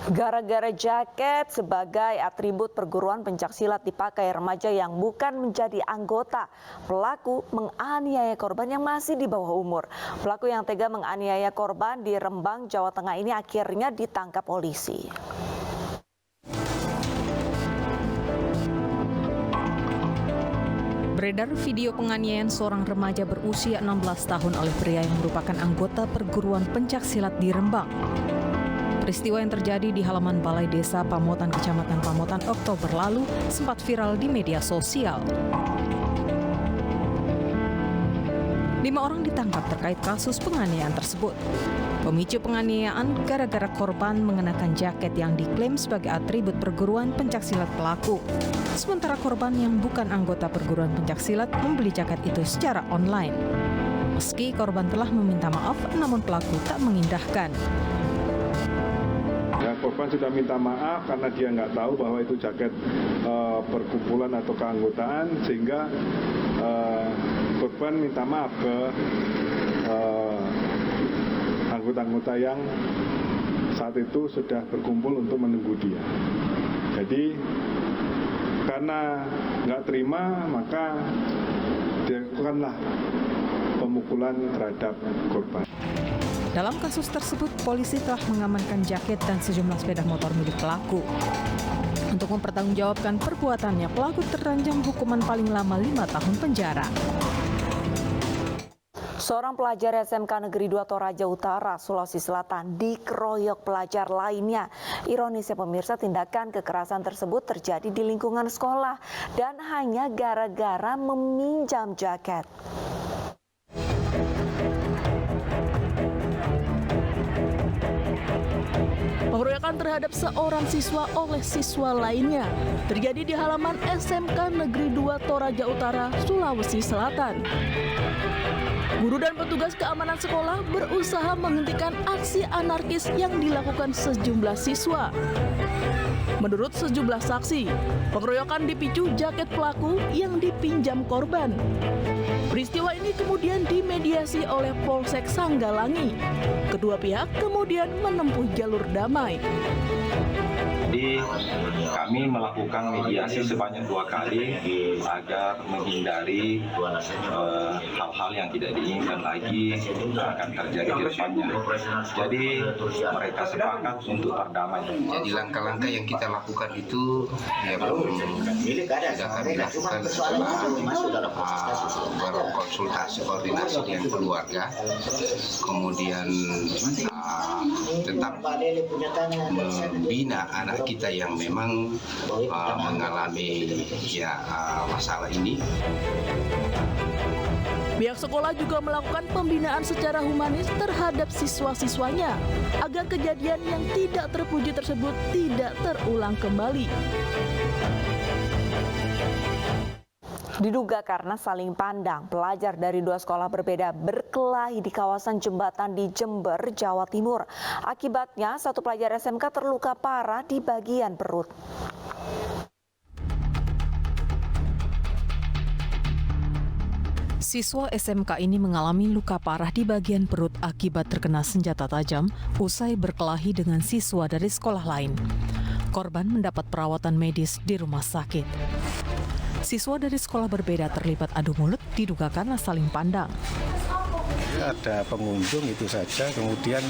Gara-gara jaket sebagai atribut perguruan pencaksilat dipakai remaja yang bukan menjadi anggota, pelaku menganiaya korban yang masih di bawah umur. Pelaku yang tega menganiaya korban di Rembang, Jawa Tengah ini akhirnya ditangkap polisi. Beredar video penganiayaan seorang remaja berusia 16 tahun oleh pria yang merupakan anggota perguruan pencaksilat di Rembang. Peristiwa yang terjadi di halaman Balai Desa Pamotan, Kecamatan Pamotan, Oktober lalu sempat viral di media sosial. 5 orang ditangkap terkait kasus penganiayaan tersebut. Pemicu penganiayaan gara-gara korban mengenakan jaket yang diklaim sebagai atribut perguruan pencaksilat pelaku. Sementara korban yang bukan anggota perguruan pencaksilat membeli jaket itu secara online. Meski korban telah meminta maaf, namun pelaku tak mengindahkan. Ya, korban sudah minta maaf karena dia nggak tahu bahwa itu jaket perkumpulan atau keanggotaan, sehingga korban minta maaf ke anggota-anggota yang saat itu sudah berkumpul untuk menunggu dia. Jadi karena nggak terima, maka dilakukanlah pemukulan terhadap korban. Dalam kasus tersebut, polisi telah mengamankan jaket dan sejumlah sepeda motor milik pelaku. Untuk mempertanggungjawabkan perbuatannya, pelaku terancam hukuman paling lama 5 tahun penjara. Seorang pelajar SMK Negeri 2 Toraja Utara, Sulawesi Selatan dikeroyok pelajar lainnya. Ironisnya pemirsa, tindakan kekerasan tersebut terjadi di lingkungan sekolah dan hanya gara-gara meminjam jaket. Pengeroyokan terhadap seorang siswa oleh siswa lainnya terjadi di halaman SMK Negeri 2 Toraja Utara, Sulawesi Selatan. Guru dan petugas keamanan sekolah berusaha menghentikan aksi anarkis yang dilakukan sejumlah siswa. Menurut sejumlah saksi, pengeroyokan dipicu jaket pelaku yang dipinjam korban. Peristiwa ini kemudian dimediasi oleh Polsek Sanggalangi. Kedua pihak kemudian menempuh jalur damai. Jadi kami melakukan mediasi sebanyak 2 kali agar menghindari hal-hal yang tidak diinginkan lagi akan terjadi di depannya. Jadi mereka sepakat untuk berdamai. Jadi langkah-langkah yang kita lakukan itu ya sudah kami lakukan setelah berkonsultasi koordinasi dengan keluarga, kemudian tetap membina anak kita yang memang mengalami masalah ini. Pihak sekolah juga melakukan pembinaan secara humanis terhadap siswa-siswanya agar kejadian yang tidak terpuji tersebut tidak terulang kembali. Diduga karena saling pandang, pelajar dari 2 sekolah berbeda berkelahi di kawasan jembatan di Jember, Jawa Timur. Akibatnya, satu pelajar SMK terluka parah di bagian perut. Siswa SMK ini mengalami luka parah di bagian perut akibat terkena senjata tajam usai berkelahi dengan siswa dari sekolah lain. Korban mendapat perawatan medis di rumah sakit. Siswa dari sekolah berbeda terlibat adu mulut diduga karena saling pandang. Ada pengunjung itu saja, kemudian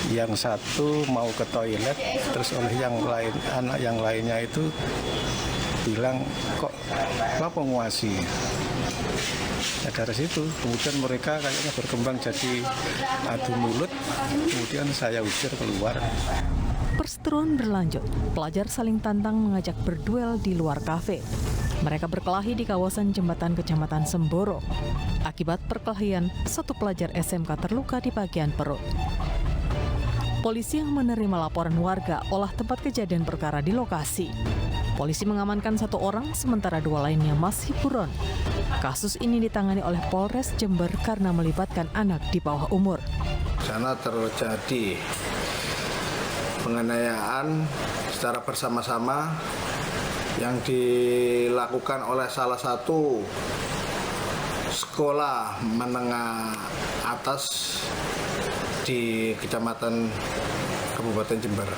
yang satu mau ke toilet, terus oleh yang lain, anak yang lainnya itu bilang kok penguasi. Ya dari situ, kemudian mereka kayaknya berkembang jadi adu mulut, kemudian saya usir keluar. Perseteruan berlanjut, pelajar saling tantang mengajak berduel di luar kafe. Mereka berkelahi di kawasan jembatan Kecamatan Semboro. Akibat perkelahian, satu pelajar SMK terluka di bagian perut. Polisi yang menerima laporan warga olah tempat kejadian perkara di lokasi. Polisi mengamankan 1 orang, sementara 2 lainnya masih buron. Kasus ini ditangani oleh Polres Jember karena melibatkan anak di bawah umur. Sana terjadi penganiayaan secara bersama-sama yang dilakukan oleh salah satu sekolah menengah atas di Kecamatan Kabupaten Jember.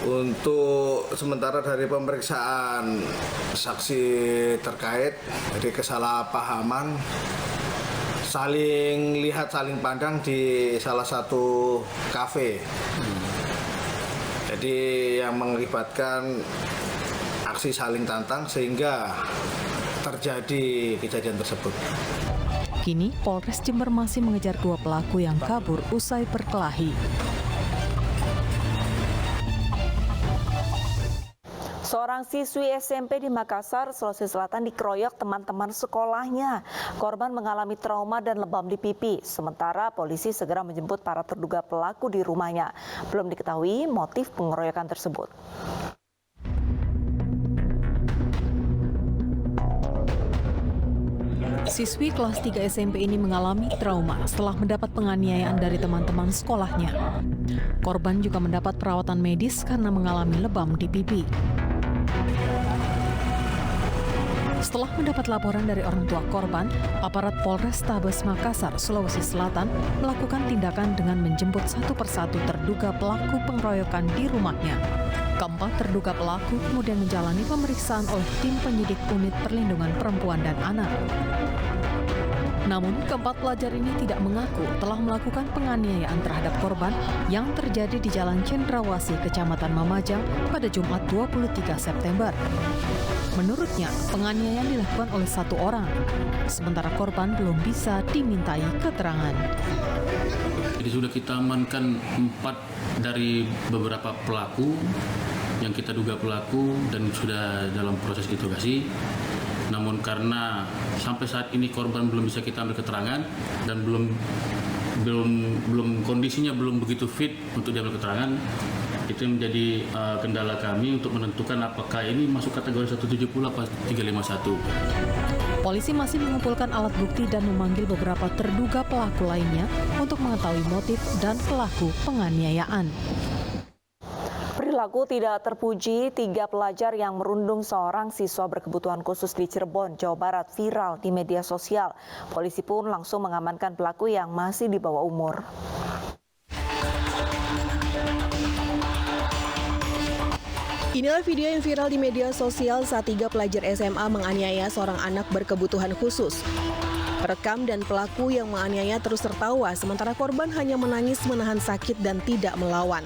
Untuk sementara dari pemeriksaan saksi terkait dari kesalahpahaman, saling lihat, saling pandang di salah satu kafe. Jadi yang mengakibatkan aksi saling tantang sehingga terjadi kejadian tersebut. Kini Polres Jember masih mengejar 2 pelaku yang kabur usai berkelahi. Seorang siswi SMP di Makassar, Sulawesi Selatan dikeroyok teman-teman sekolahnya. Korban mengalami trauma dan lebam di pipi. Sementara polisi segera menjemput para terduga pelaku di rumahnya. Belum diketahui motif pengeroyokan tersebut. Siswi kelas 3 SMP ini mengalami trauma setelah mendapat penganiayaan dari teman-teman sekolahnya. Korban juga mendapat perawatan medis karena mengalami lebam di pipi. Setelah mendapat laporan dari orang tua korban, aparat Polrestabes Makassar, Sulawesi Selatan melakukan tindakan dengan menjemput satu persatu terduga pelaku pengeroyokan di rumahnya. Keempat terduga pelaku kemudian menjalani pemeriksaan oleh tim penyidik Unit Perlindungan Perempuan dan Anak. Namun, keempat pelajar ini tidak mengaku telah melakukan penganiayaan terhadap korban yang terjadi di Jalan Cendrawasih, Kecamatan Mamajang pada Jumat 23 September. Menurutnya, penganiayaan dilakukan oleh 1 orang, sementara korban belum bisa dimintai keterangan. Jadi sudah kita amankan 4 dari beberapa pelaku yang kita duga pelaku dan sudah dalam proses interogasi. Namun karena sampai saat ini korban belum bisa kita ambil keterangan dan belum kondisinya belum begitu fit untuk diambil keterangan, itu menjadi kendala kami untuk menentukan apakah ini masuk kategori 170 atau 351. Polisi masih mengumpulkan alat bukti dan memanggil beberapa terduga pelaku lainnya untuk mengetahui motif dan pelaku penganiayaan. Perilaku tidak terpuji 3 pelajar yang merundung seorang siswa berkebutuhan khusus di Cirebon, Jawa Barat viral di media sosial. Polisi pun langsung mengamankan pelaku yang masih di bawah umur. Inilah video yang viral di media sosial saat 3 pelajar SMA menganiaya seorang anak berkebutuhan khusus. Perekam dan pelaku yang menganiaya terus tertawa, sementara korban hanya menangis menahan sakit dan tidak melawan.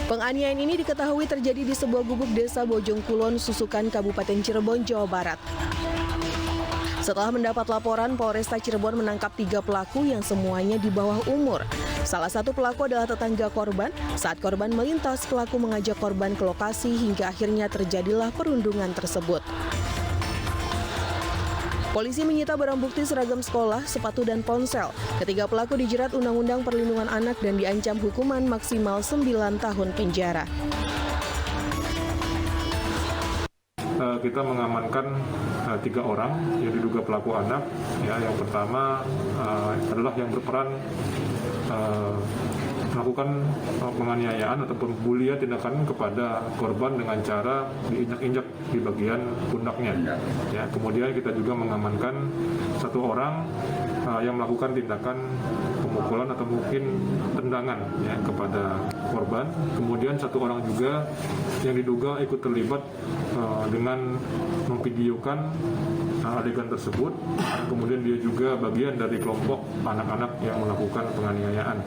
Penganiayaan ini diketahui terjadi di sebuah gubuk desa Bojong Kulon, Susukan, Kabupaten Cirebon, Jawa Barat. Setelah mendapat laporan, Polresta Cirebon menangkap 3 pelaku yang semuanya di bawah umur. Salah satu pelaku adalah tetangga korban. Saat korban melintas, pelaku mengajak korban ke lokasi hingga akhirnya terjadilah perundungan tersebut. Polisi menyita barang bukti seragam sekolah, sepatu, dan ponsel. Ketiga pelaku dijerat Undang-Undang Perlindungan Anak dan diancam hukuman maksimal 9 tahun penjara. Kita mengamankan 3 orang yang diduga pelaku anak. Ya, yang pertama adalah yang berperan melakukan penganiayaan ataupun pembulian tindakan kepada korban dengan cara diinjak-injak di bagian pundaknya. Ya, kemudian kita juga mengamankan 1 orang yang melakukan tindakan pemukulan atau mungkin tendangan ya, kepada korban. Kemudian 1 orang juga yang diduga ikut terlibat dengan memvideokan adegan tersebut. Kemudian dia juga bagian dari kelompok anak-anak yang melakukan penganiayaan.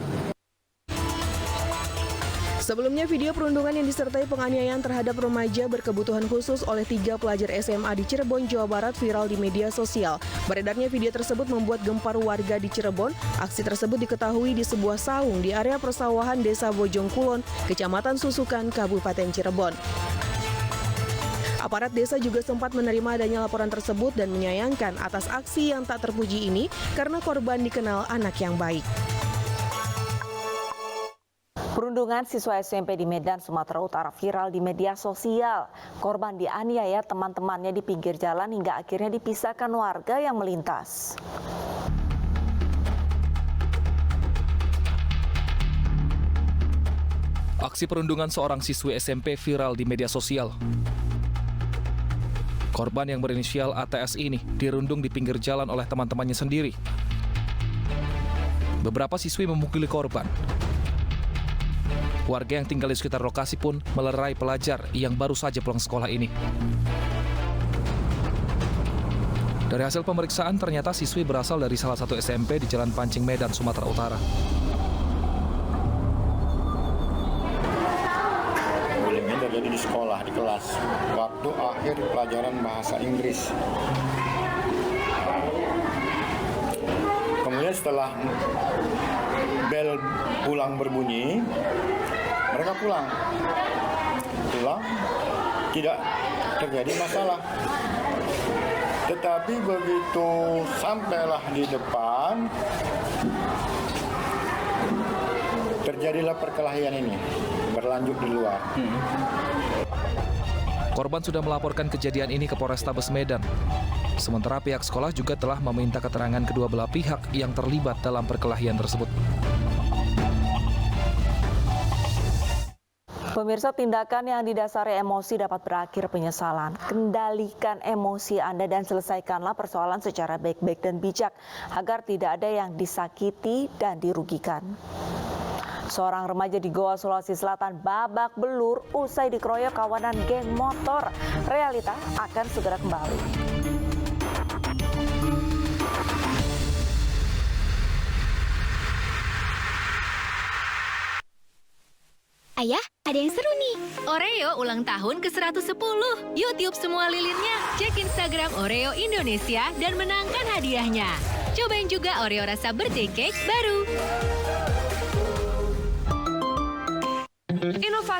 Sebelumnya, video perundungan yang disertai penganiayaan terhadap remaja berkebutuhan khusus oleh 3 pelajar SMA di Cirebon, Jawa Barat viral di media sosial. Beredarnya video tersebut membuat gempar warga di Cirebon. Aksi tersebut diketahui di sebuah saung di area persawahan Desa Bojong Kulon, Kecamatan Susukan, Kabupaten Cirebon. Aparat desa juga sempat menerima adanya laporan tersebut dan menyayangkan atas aksi yang tak terpuji ini karena korban dikenal anak yang baik. Perundungan siswa SMP di Medan, Sumatera Utara viral di media sosial. Korban dianiaya teman-temannya di pinggir jalan hingga akhirnya dipisahkan warga yang melintas. Aksi perundungan seorang siswi SMP viral di media sosial. Korban yang berinisial ATS ini dirundung di pinggir jalan oleh teman-temannya sendiri. Beberapa siswi memukuli korban. Warga yang tinggal di sekitar lokasi pun melerai pelajar yang baru saja pulang sekolah ini. Dari hasil pemeriksaan, ternyata siswi berasal dari salah satu SMP di Jalan Pancing Medan, Sumatera Utara. Bullying terjadi di sekolah, di kelas, waktu akhir pelajaran bahasa Inggris. Kemudian setelah bel pulang berbunyi, mereka pulang, tidak terjadi masalah. Tetapi begitu sampailah di depan, terjadilah perkelahian ini, berlanjut di luar. Korban sudah melaporkan kejadian ini ke Polrestabes Medan. Sementara pihak sekolah juga telah meminta keterangan kedua belah pihak yang terlibat dalam perkelahian tersebut. Pemirsa, tindakan yang didasari emosi dapat berakhir penyesalan. Kendalikan emosi Anda dan selesaikanlah persoalan secara baik-baik dan bijak agar tidak ada yang disakiti dan dirugikan. Seorang remaja di Goa, Sulawesi Selatan babak belur usai dikeroyok kawanan geng motor. Realita akan segera kembali. Ayah, ada yang seru nih. Oreo ulang tahun ke-110. Yuk tiup semua lilinnya. Cek Instagram Oreo Indonesia dan menangkan hadiahnya. Cobain juga Oreo rasa birthday cake baru. Inovasi